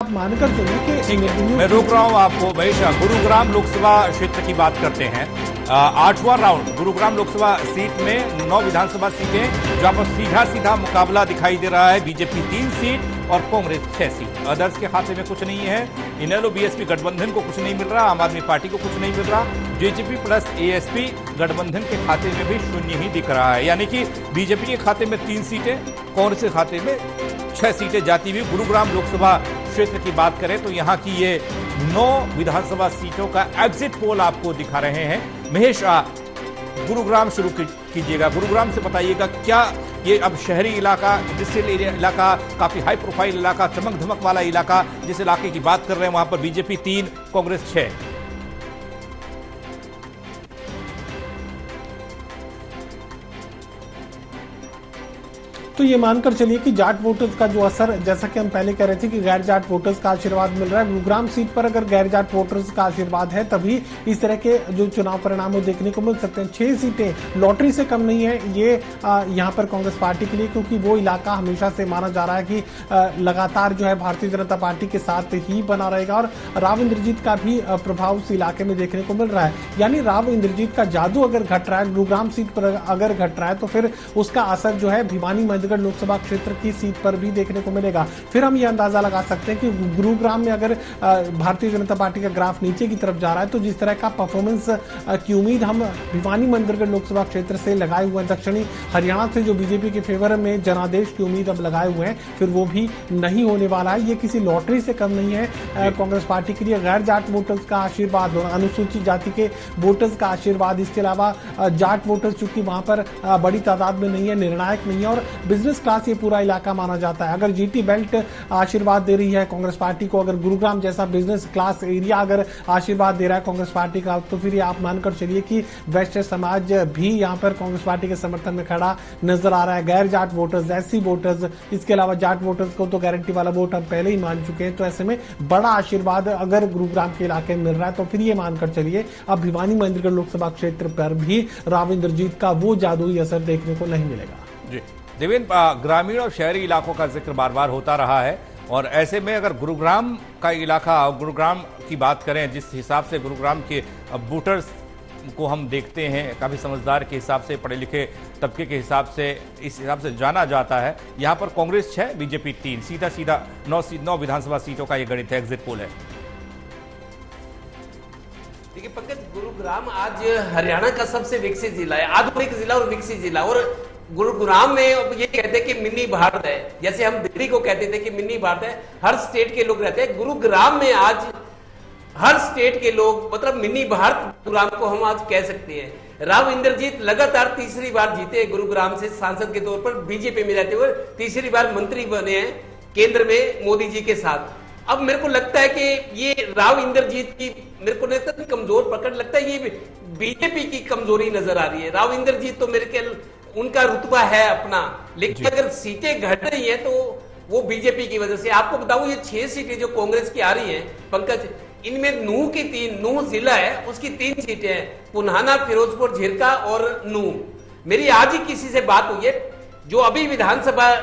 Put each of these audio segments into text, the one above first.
आप मानकर चलिए कि ठीक है, मैं रोक रहा हूं आपको महेश। गुरुग्राम लोकसभा क्षेत्र की बात करते हैं। 8वां राउंड गुरुग्राम लोकसभा सीट में 9 विधानसभा सीटें जहां पर सीधा सीधा मुकाबला दिखाई दे रहा है। बीजेपी 3 सीट और कांग्रेस 6 सीट। अदर्स के खाते में कुछ नहीं है। इनेलो बीएसपी गठबंधन को कुछ नहीं मिल रहा, आम आदमी पार्टी को कुछ नहीं मिल रहा। जेजेपी प्लस एएसपी गठबंधन के खाते में भी शून्य ही दिख रहा है, यानी कि बीजेपी के खाते में 3 सीटें, कांग्रेस के खाते में 6 सीटें जाती हुई। गुरुग्राम लोकसभा क्षेत्र की बात करें तो यहां की ये 9 विधानसभा सीटों का एग्जिट पोल आपको दिखा रहे हैं। महेश, गुरुग्राम शुरू कीजिएगा। गुरुग्राम से बताइएगा, क्या ये अब शहरी इलाका, इंडस्ट्रियल एरिया इलाका, काफी हाई प्रोफाइल इलाका, चमक धमक वाला इलाका, जिस इलाके की बात कर रहे हैं वहां पर बीजेपी 3, कांग्रेस 6। तो ये मानकर चलिए कि जाट वोटर्स का जो असर, जैसा कि हम पहले कह रहे थे कि गैर जाट वोटर्स का आशीर्वाद मिल रहा है, गुरुग्राम सीट पर अगर गैर जाट वोटर्स का आशीर्वाद है तभी इस तरह के जो चुनाव परिणाम वो देखने को मिल सकते हैं। 6 सीटें लॉटरी से कम नहीं है ये यहाँ पर कांग्रेस पार्टी के लिए, क्योंकि वो इलाका हमेशा से माना जा रहा है कि लगातार जो है भारतीय जनता पार्टी के साथ ही बना रहेगा और राव इंद्रजीत का भी प्रभाव उस इलाके में देखने को मिल रहा है। यानी राव इंद्रजीत का जादू अगर घट रहा है, गुरुग्राम सीट पर अगर घट रहा है, तो फिर उसका असर जो है भिवानी लोकसभा क्षेत्र की सीट पर भी देखने को मिलेगा। फिर हम यह अंदाजा लगा सकते हैं कि गुरुग्राम में अगर भारतीय जनता पार्टी का ग्राफ नीचे की तरफ जा रहा है तो जिस तरह का परफॉर्मेंस की उम्मीद हम भिवानी मंदिरगढ़ लोकसभा क्षेत्र से लगाए हुए हैं, दक्षिणी हरियाणा से जो बीजेपी के फेवर में जनादेश की उम्मीद अब लगाए हुए हैं, फिर वो भी नहीं होने वाला है। ये किसी लॉटरी से कम नहीं है कांग्रेस पार्टी के लिए। गैर जाट वोटर्स का आशीर्वाद, अनुसूचित जाति के वोटर्स का आशीर्वाद, इसके अलावा जाट वोटर्स चूंकि वहां पर बड़ी तादाद में नहीं है, निर्णायक नहीं है और बिजनेस क्लास ये पूरा इलाका माना जाता है। अगर जीटी बेल्ट आशीर्वाद दे रही है कांग्रेस पार्टी को, अगर गुरुग्राम जैसा बिजनेस क्लास एरिया अगर आशीर्वाद दे रहा है कांग्रेस पार्टी का, तो फिर ये आप मानकर चलिए कि वैश्य समाज भी यहां पर कांग्रेस पार्टी के समर्थन में खड़ा नजर आ रहा है। गैर जाट वोटर्स, एससी वोटर्स, इसके अलावा जाट वोटर्स को तो गारंटी वाला वोट हम पहले ही मान चुके हैं। तो ऐसे में बड़ा आशीर्वाद अगर गुरुग्राम के इलाके में मिल रहा है तो फिर ये मानकर चलिए अब भिवानी मंदिरगढ़ लोकसभा क्षेत्र पर भी राव इंद्रजीत का वो जादुई असर देखने को नहीं मिलेगा। जी देवेंद्र, ग्रामीण और शहरी इलाकों का जिक्र बार बार होता रहा है और ऐसे में अगर गुरुग्राम का इलाका, गुरुग्राम की बात करें, जिस हिसाब से गुरुग्राम के वोटर्स को हम देखते हैं, काफ़ी समझदार के हिसाब से, पढ़े लिखे तबके के हिसाब से, इस हिसाब से जाना जाता है। यहाँ पर कांग्रेस 6, बीजेपी 3, सीधा सीधा 9 विधानसभा सीटों का ये गणित है, एग्जिट पोल है। देखिए पंकज, गुरुग्राम आज हरियाणा का सबसे विकसित जिला है, आधुनिक जिला और विकसित जिला। और गुरुग्राम में ये कहते हैं कि मिनी भारत है, जैसे हम दिल्ली को कहते थे कि मिनी भारत है, हर स्टेट के लोग रहते हैं। गुरुग्राम में आज हर स्टेट के लोग, मतलब मिनी भारत गुरुग्राम को हम आज कह सकते हैं। राव इंद्रजीत लगातार तीसरी बार जीते गुरुग्राम से सांसद के तौर पर, बीजेपी में रहते हुए तीसरी बार मंत्री बने हैं केंद्र में मोदी जी के साथ। अब मेरे को लगता है कि ये राव इंद्रजीत की, मेरे को नहीं लगता कमजोर पकड़, लगता है ये बीजेपी की कमजोरी नजर आ रही है। राव इंद्रजीत तो मेरे ख्याल उनका रुतबा है अपना, लेकिन अगर सीटें घट रही हैं तो वो बीजेपी की वजह से। आपको बताऊं, ये 6 सीटें जो कांग्रेस की आ रही हैं पंकज, इनमें नूह की 3, नूह जिला है उसकी 3 सीटें हैं, पुन्हाना, फिरोजपुर, झिरका और नूह। मेरी आज ही किसी से बात हुई है, जो अभी विधानसभा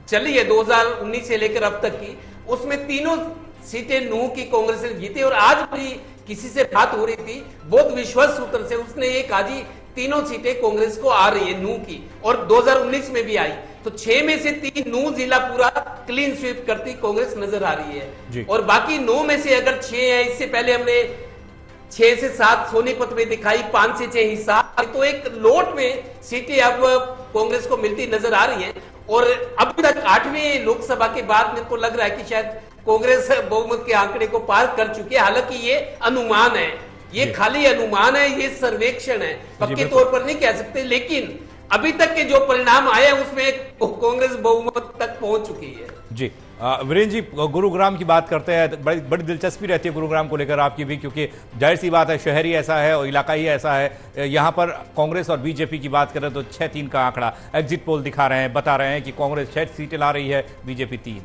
चली है 2019 से लेकर अब तक की, उसमें तीनों सीटें नूह की कांग्रेस ने जीती। और आज भी किसी से बात हो रही थी, बहुत विश्वास सूत्र से, उसने ये कहा जी तीनों सीटें कांग्रेस को आ रही है नूह की, और 2019 में भी आई। तो 6 में से 3 नूह जिला पूरा क्लीन स्वीप करती कांग्रेस नजर आ रही है। और बाकी 9 में से अगर 6 है, इससे पहले हमने 6 से 7 सोनीपत में दिखाई, 5 से 6 हिसार, तो एक लोट में सीटें अब कांग्रेस को मिलती नजर आ रही है। और अभी तक 8वीं लोकसभा के बाद मेरे को लग रहा है कि शायद कांग्रेस बहुमत के आंकड़े को पार कर चुकी है। हालांकि ये अनुमान है, ये खाली अनुमान है, ये सर्वेक्षण है, पक्के तौर पर नहीं कह सकते, लेकिन अभी तक के जो परिणाम आए हैं उसमें कांग्रेस बहुमत तक पहुंच चुकी है। जी वीरेंद्र जी, गुरुग्राम की बात करते हैं, बड़ी दिलचस्पी रहती है गुरुग्राम को लेकर आपकी भी, क्योंकि जाहिर सी बात है शहर ही ऐसा है और इलाका ही ऐसा है। यहाँ पर कांग्रेस और बीजेपी की बात करें तो 6-3 का आंकड़ा एग्जिट पोल दिखा रहे हैं, बता रहे हैं कि कांग्रेस 6 सीटें ला रही है, बीजेपी 3।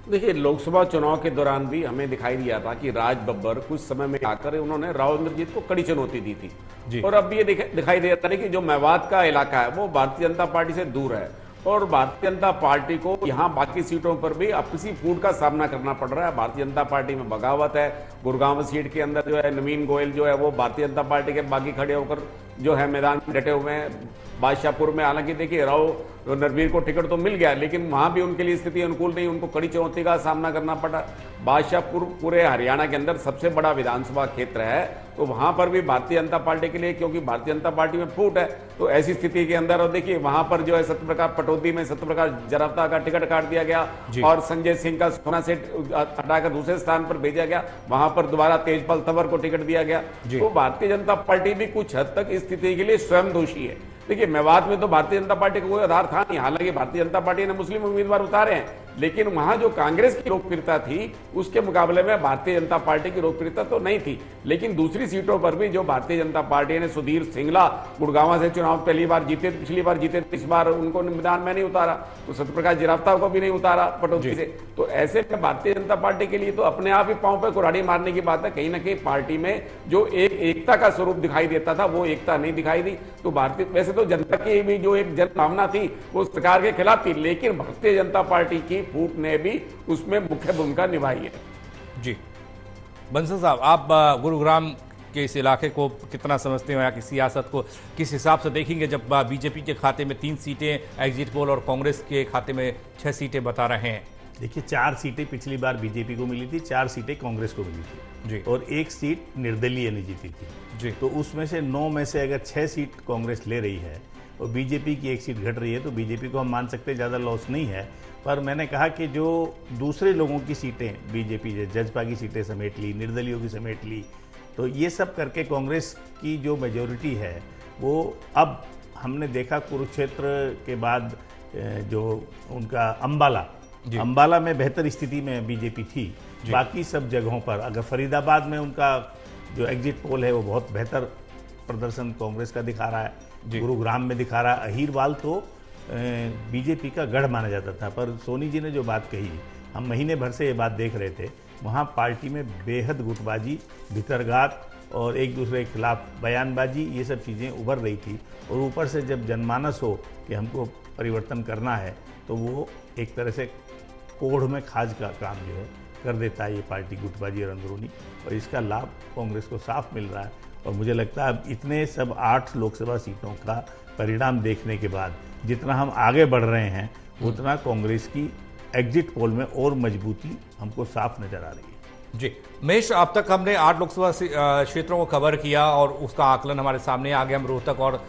देखिए, लोकसभा चुनाव के दौरान भी हमें दिखाई दिया था कि राज बब्बर कुछ समय में आकर उन्होंने राव इंद्रजीत को कड़ी चुनौती दी थी। और अब ये दिखाई देता है कि जो मेवात का इलाका है वो भारतीय जनता पार्टी से दूर है और भारतीय जनता पार्टी को यहाँ बाकी सीटों पर भी अपनी फूट का सामना करना पड़ रहा है। भारतीय जनता पार्टी में बगावत है। गुड़गांव सीट के अंदर जो है नवीन गोयल जो है वो भारतीय जनता पार्टी के बागी खड़े होकर जो है मैदान में डटे हुए हैं। बादशाहपुर में हालांकि देखिए राव नरवीर को टिकट तो मिल गया, लेकिन वहां भी उनके लिए स्थिति अनुकूल नहीं, उनको कड़ी चुनौती का सामना करना पड़ा। बादशाहपुर पूरे हरियाणा के अंदर सबसे बड़ा विधानसभा क्षेत्र है, तो वहां पर भी भारतीय जनता पार्टी के लिए, क्योंकि भारतीय जनता पार्टी में फूट है, तो ऐसी स्थिति के अंदर और देखिए वहां पर जो है सत्यप्रकाश पटौदी में सत्यप्रकाश जरावता का टिकट काट दिया गया और संजय सिंह का सोना से हटाकर दूसरे स्थान पर भेजा गया। वहां पर दोबारा तेजपाल तंवर को टिकट दिया गया। तो भारतीय जनता पार्टी भी कुछ हद तक इस स्थिति के लिए स्वयं दोषी है। देखिए मेवात में तो भारतीय जनता पार्टी का कोई आधार था नहीं, हालांकि भारतीय जनता पार्टी ने मुस्लिम उम्मीदवार उतारे हैं, लेकिन वहां जो कांग्रेस की लोकप्रियता थी उसके मुकाबले में भारतीय जनता पार्टी की लोकप्रियता तो नहीं थी। लेकिन दूसरी सीटों पर भी जो भारतीय जनता पार्टी ने सुधीर सिंगला गुड़गांव से चुनाव पहली बार जीते, पिछली बार जीते, इस बार उनको मैदान में नहीं उतारा, तो सत्यप्रकाश जरावता को भी नहीं उतारा पटौदी से। तो ऐसे में भारतीय जनता पार्टी के लिए तो अपने आप ही पांव पे कुल्हाड़ी मारने की बात है। कहीं ना कहीं पार्टी में जो एकता का स्वरूप दिखाई देता था वो एकता नहीं दिखाई दी। तो भारतीय वैसे तो जनता की भी जो एक जन भावना थी वो सरकार के खिलाफ थी, लेकिन भारतीय जनता पार्टी की फूट ने भी उसमें मुख्य भूमिका निभाई है। जी बंसल साहब, आप गुरुग्राम के इस इलाके को कितना समझते हो या की सियासत को किस हिसाब से देखेंगे जब बीजेपी के खाते में 3 सीटें एग्जिट पोल और कांग्रेस के खाते में 6 सीटें बता रहे हैं? देखिए 4 सीटें पिछली बार बीजेपी को मिली थी, 4 सीटें कांग्रेस को मिली थी जी, और 1 सीट निर्दलीय ने जीती थी जी। तो उसमें से 9 में से अगर 6 सीट कांग्रेस ले रही है और बीजेपी की 1 सीट घट रही है तो बीजेपी को हम मान सकते हैं ज़्यादा लॉस नहीं है। पर मैंने कहा कि जो दूसरे लोगों की सीटें बीजेपी जजपा की सीटें समेट ली, निर्दलीयों की समेट ली, तो ये सब करके कांग्रेस की जो मेजोरिटी है वो अब हमने देखा कुरुक्षेत्र के बाद जो उनका अंबाला में बेहतर स्थिति में बीजेपी थी। बाकी सब जगहों पर अगर फरीदाबाद में उनका जो एग्जिट पोल है वो बहुत बेहतर प्रदर्शन कांग्रेस का दिखा रहा है, गुरुग्राम में दिखा रहा है। अहीरवाल तो बीजेपी का गढ़ माना जाता था, पर सोनी जी ने जो बात कही, हम महीने भर से ये बात देख रहे थे, वहाँ पार्टी में बेहद गुटबाजी, भितरघात और एक दूसरे के खिलाफ बयानबाजी, ये सब चीज़ें उभर रही थी। और ऊपर से जब जनमानस हो कि हमको परिवर्तन करना है तो वो एक तरह से कोढ़ में खाज का काम जो है कर देता है ये पार्टी गुटबाजी और अंदरूनी, और इसका लाभ कांग्रेस को साफ मिल रहा है। और मुझे लगता है अब इतने सब 8 लोकसभा सीटों का परिणाम देखने के बाद जितना हम आगे बढ़ रहे हैं उतना कांग्रेस की एग्जिट पोल में और मजबूती हमको साफ नजर आ रही है। जी महेश, अब तक हमने 8 लोकसभा क्षेत्रों को कवर किया और उसका आकलन हमारे सामने आ गया। हम रोहतक और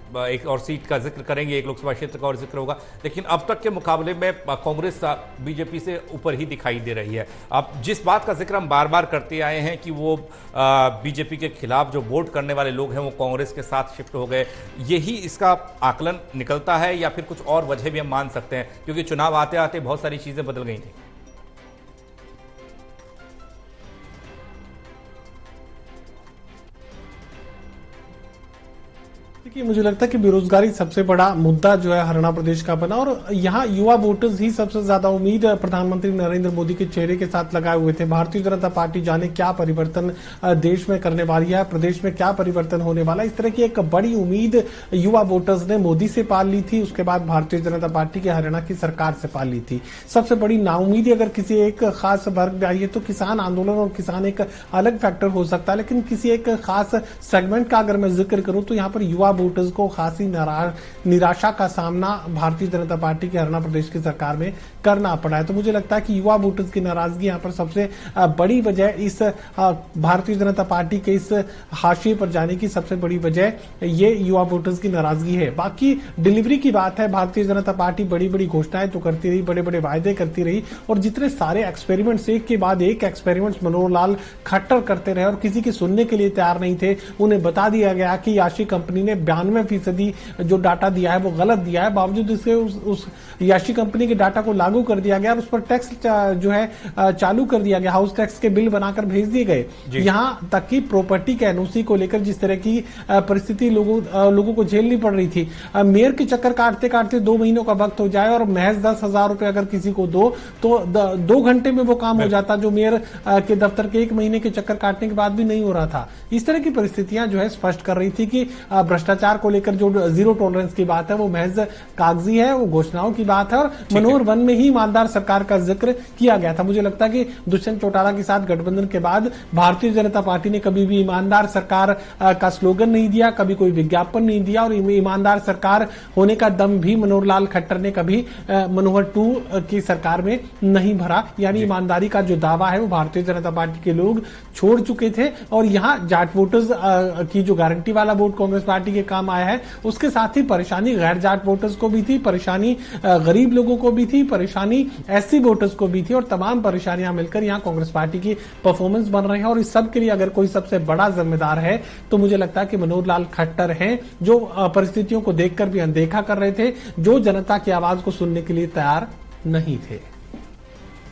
एक और सीट का जिक्र करेंगे, 1 लोकसभा क्षेत्र का और जिक्र होगा, लेकिन अब तक के मुकाबले में कांग्रेस बीजेपी से ऊपर ही दिखाई दे रही है। अब जिस बात का जिक्र हम बार बार करते आए हैं कि वो बीजेपी के खिलाफ जो वोट करने वाले लोग हैं वो कांग्रेस के साथ शिफ्ट हो गए, यही इसका आकलन निकलता है या फिर कुछ और वजह भी हम मान सकते हैं? क्योंकि चुनाव आते आते बहुत सारी चीजें बदल गई थी। मुझे लगता है कि बेरोजगारी सबसे बड़ा मुद्दा जो है हरियाणा प्रदेश का बना, और यहाँ युवा वोटर्स ही सबसे ज्यादा उम्मीद प्रधानमंत्री नरेंद्र मोदी के चेहरे के साथ लगाए हुए थे। भारतीय जनता पार्टी जाने क्या परिवर्तन देश में करने वाली है, प्रदेश में क्या परिवर्तन होने वाला है, इस तरह की एक बड़ी उम्मीद युवा वोटर्स ने मोदी से पाल ली थी। उसके बाद भारतीय जनता पार्टी के हरियाणा की सरकार से पाल ली थी। सबसे बड़ी नाउमीदी अगर किसी एक खास वर्ग में आई है तो किसान आंदोलन, और किसान एक अलग फैक्टर हो सकता है, लेकिन किसी एक खास सेगमेंट का अगर मैं जिक्र करूं तो यहाँ पर युवा वोटर्स को खासी निराशा का सामना भारतीय जनता पार्टी के हरियाणा प्रदेश की सरकार में करना पड़ा है। तो मुझे लगता है कि युवा वोटर्स की नाराजगी यहाँ पर सबसे बड़ी वजह, इस भारतीय जनता पार्टी के इस हाशिए पर जाने की सबसे बड़ी वजह ये युवा वोटर्स की नाराजगी है। बाकी डिलीवरी की बात है, भारतीय जनता पार्टी बड़ी बड़ी घोषणाएं तो करती रही, बड़े बड़े वायदे करती रही, और जितने सारे एक्सपेरिमेंट्स एक के बाद एक एक्सपेरिमेंट्स मनोहर लाल खट्टर करते रहे और किसी की सुनने के लिए तैयार नहीं थे। उन्हें बता दिया गया कि याशी कंपनी ने 92% जो डाटा दिया है वो गलत दिया है, बावजूद इसके उस याशी कंपनी के डाटा को लागू कर दिया गया, उस पर टैक्स जो है चालू कर दिया गया, हाउस टैक्स के बिल बनाकर भेज दिए गए। यहां तक कि प्रॉपर्टी के एनओसी को लेकर जिस तरह की परिस्थिति लोगों को झेलनी पड़ रही थी, मेयर के चक्कर काटते काटते 2 महीनों का वक्त हो जाए और महज 10,000 रुपए अगर किसी को दो तो 2 घंटे में वो काम हो जाता, जो मेयर के दफ्तर के 1 महीने के चक्कर काटने के बाद भी नहीं हो रहा था। इस तरह की परिस्थितियां जो है स्पष्ट कर रही थी कि भ्रष्टाचार भ्रष्टाचार को लेकर जो जीरो टॉलरेंस की बात है वो महज कागजी है, वो घोषणाओं की बात है। और मनोहर वन में ही ईमानदार सरकार का जिक्र किया गया था। मुझे लगता है कि दुष्यंत चौटाला के साथ गठबंधन के बाद भारतीय जनता पार्टी ने कभी भी ईमानदार सरकार का स्लोगन नहीं दिया, कभी कोई विज्ञापन नहीं दिया, और ईमानदार सरकार होने का दम भी मनोहर लाल खट्टर ने कभी मनोहर 2 की सरकार में नहीं भरा। यानी ईमानदारी का जो दावा है वो भारतीय जनता पार्टी के लोग छोड़ चुके थे। और यहाँ जाट वोटर्स की जो गारंटी वाला वोट कांग्रेस पार्टी के काम आया है, उसके साथ ही परेशानी गैर जाट वोटर्स को भी थी, परेशानी गरीब लोगों को भी थी, परेशानी एससी वोटर्स को भी थी, और तमाम परेशानियां मिलकर यहाँ कांग्रेस पार्टी की परफॉर्मेंस बन रहे हैं। और इस सब के लिए अगर कोई सबसे बड़ा जिम्मेदार है तो मुझे लगता है कि मनोहर लाल खट्टर हैं, जो परिस्थितियों को देखकर भी अनदेखा कर रहे थे, जो जनता की आवाज को सुनने के लिए तैयार नहीं थे।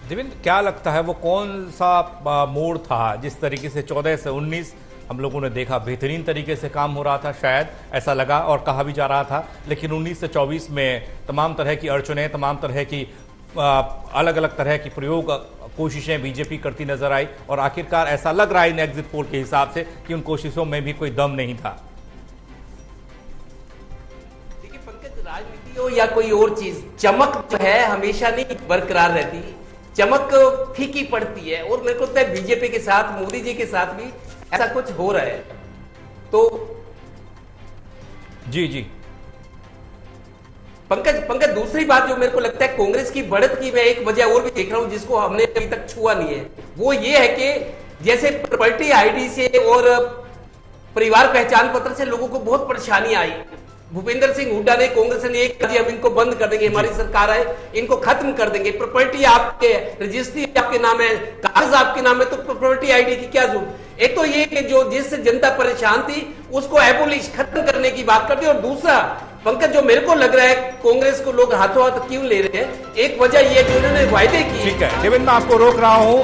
देवेंद्र, क्या लगता है वो कौन सा मोड़ था जिस तरीके से 14 से 19 हम लोगों ने देखा बेहतरीन तरीके से काम हो रहा था, शायद ऐसा लगा और कहा भी जा रहा था, लेकिन 19 से 24 में तमाम तरह की अड़चनें, तमाम तरह की अलग अलग तरह की प्रयोग कोशिशें बीजेपी करती नजर आई, और आखिरकार ऐसा लग रहा है इन एग्जिट पोल के हिसाब से कि उन कोशिशों में भी कोई दम नहीं था। देखिए पंकज, राजनीति हो या कोई और चीज, चमक जो है हमेशा नहीं बरकरार रहती, चमक फीकी पड़ती है। और मेरे को लगता है बीजेपी के साथ, मोदी जी के साथ भी ऐसा कुछ हो रहा है। तो जी पंकज, दूसरी बात जो मेरे को लगता है कांग्रेस की बढ़त की मैं एक वजह और भी देख रहा हूं जिसको हमने अभी तक छुआ नहीं है, वो ये है कि जैसे प्रॉपर्टी आईडी से और परिवार पहचान पत्र से लोगों को बहुत परेशानी आई। भूपेंद्र सिंह हुड्डा ने, कांग्रेस ने एक हम इनको बंद कर देंगे, हमारी सरकार आए इनको खत्म कर देंगे, प्रॉपर्टी आपके, रजिस्ट्री आपके नाम है, कागज आपके नाम है, तो प्रॉपर्टी आईडी की क्या जरूरत। एक तो ये कि जो जिससे जनता परेशान थी उसको एबोलिश, खत्म करने की बात करती है। और दूसरा पंकज, जो मेरे को लग रहा है कांग्रेस को लोग हाथों हाथ क्यों ले रहे हैं, एक वजह ये जो उन्होंने वायदे किए। ठीक है देवेंद्र, मैं आपको रोक रहा हूं।